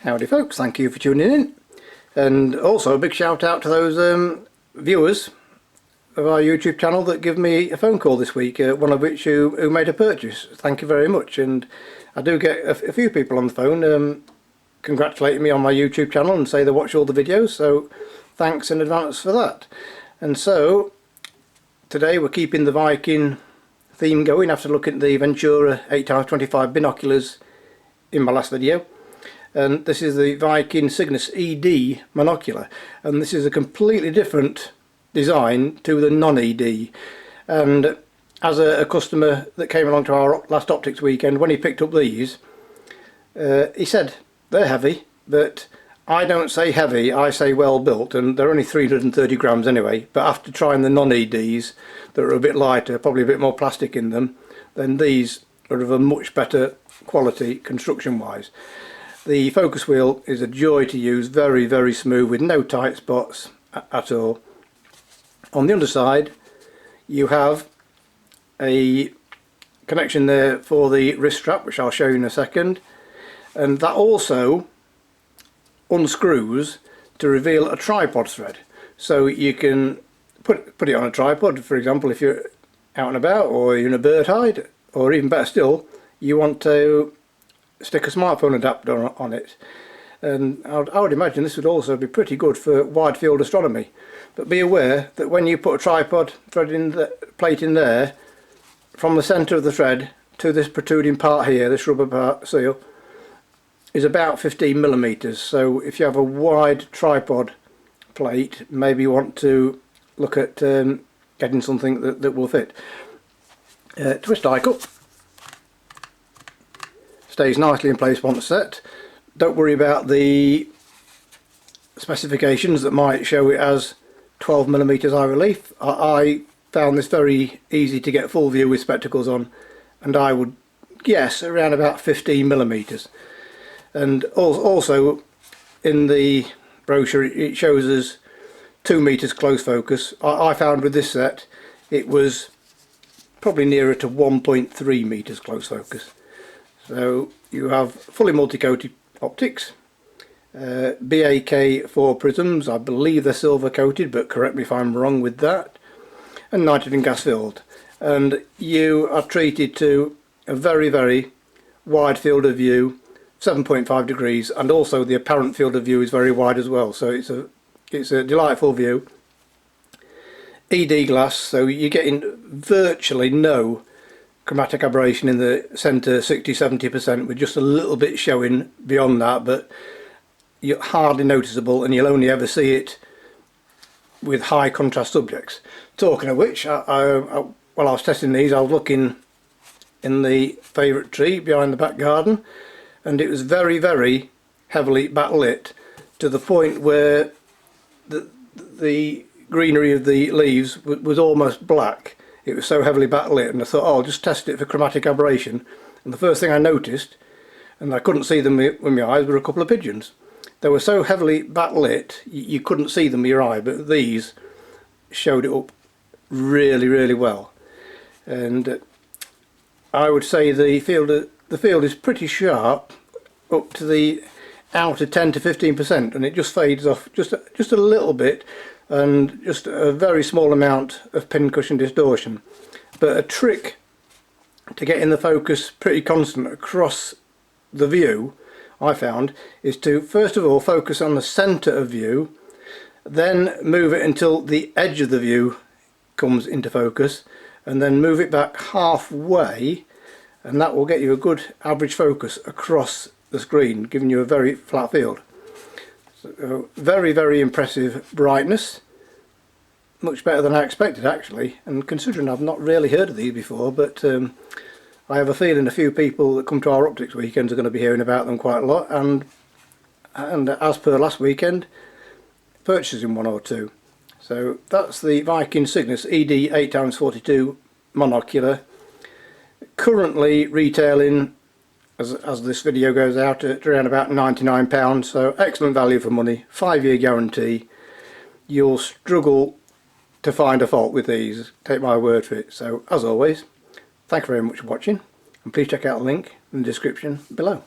Howdy folks, thank you for tuning in, and also a big shout out to those viewers of our YouTube channel that give me a phone call this week, one of which who made a purchase. Thank you very much. And I do get a few people on the phone congratulating me on my YouTube channel and say they watch all the videos, so thanks in advance for that. And so today we're keeping the Viking theme going after looking at the Ventura 8x25 binoculars in my last video. And this is the Viking Cygnus ED monocular, and this is a completely different design to the non-ED. And as a customer that came along to our last optics weekend, when he picked up these, he said they're heavy, but I don't say heavy, I say well built, and they're only 330 grams anyway. But after trying the non-EDs that are a bit lighter, probably a bit more plastic in them, then these are of a much better quality construction wise. The focus wheel is a joy to use, very very smooth with no tight spots at all. On the underside you have a connection there for the wrist strap, which I'll show you in a second, and that also unscrews to reveal a tripod thread, so you can put it on a tripod. For example, if you're out and about, or you're in a bird hide, or even better still, you want to stick a smartphone adapter on it. And I would imagine this would also be pretty good for wide field astronomy. But be aware that when you put a tripod thread in the plate in there, from the centre of the thread to this protruding part here, this rubber part seal, is about 15 millimeters. So if you have a wide tripod plate, maybe you want to look at getting something that will fit. Twist eye cup. Stays nicely in place once set. Don't worry about the specifications that might show it as 12 millimeters eye relief. I found this very easy to get full view with spectacles on, and I would guess around about 15 millimeters. And also in the brochure it shows us 2 meters close focus. I found with this set it was probably nearer to 1.3 meters close focus. So you have fully multi-coated optics, BAK4 prisms. I believe they're silver coated, but correct me if I'm wrong with that, and nitrogen gas filled. And you are treated to a very very wide field of view, 7.5 degrees, and also the apparent field of view is very wide as well, so it's a delightful view. ED glass, so you're getting virtually no chromatic aberration in the centre, 60-70%, with just a little bit showing beyond that, but you're hardly noticeable, and you'll only ever see it with high contrast subjects. Talking of which, while I was testing these, I was looking in the favourite tree behind the back garden, and it was very very heavily backlit to the point where the greenery of the leaves was almost black. It was so heavily backlit, and I thought, oh, I'll just test it for chromatic aberration. And the first thing I noticed, and I couldn't see them with my eyes, were a couple of pigeons. They were so heavily backlit you couldn't see them with your eye, but these showed it up really really well. And I would say the field is pretty sharp up to the outer 10 to 15%, and it just fades off just a little bit, and just a very small amount of pincushion distortion. But a trick to getting the focus pretty constant across the view, I found, is to first of all focus on the centre of view, then move it until the edge of the view comes into focus, and then move it back halfway, and that will get you a good average focus across the screen, giving you a very flat field. So, very very impressive brightness, much better than I expected actually, and considering I've not really heard of these before, but I have a feeling a few people that come to our optics weekends are going to be hearing about them quite a lot, and as per last weekend, purchasing one or two. So that's the Viking Cygnus ED 8x42 monocular, currently retailing, as this video goes out, at around about £99, so excellent value for money, 5-year guarantee. You'll struggle to find a fault with these, take my word for it. So as always, thank you very much for watching, and please check out the link in the description below.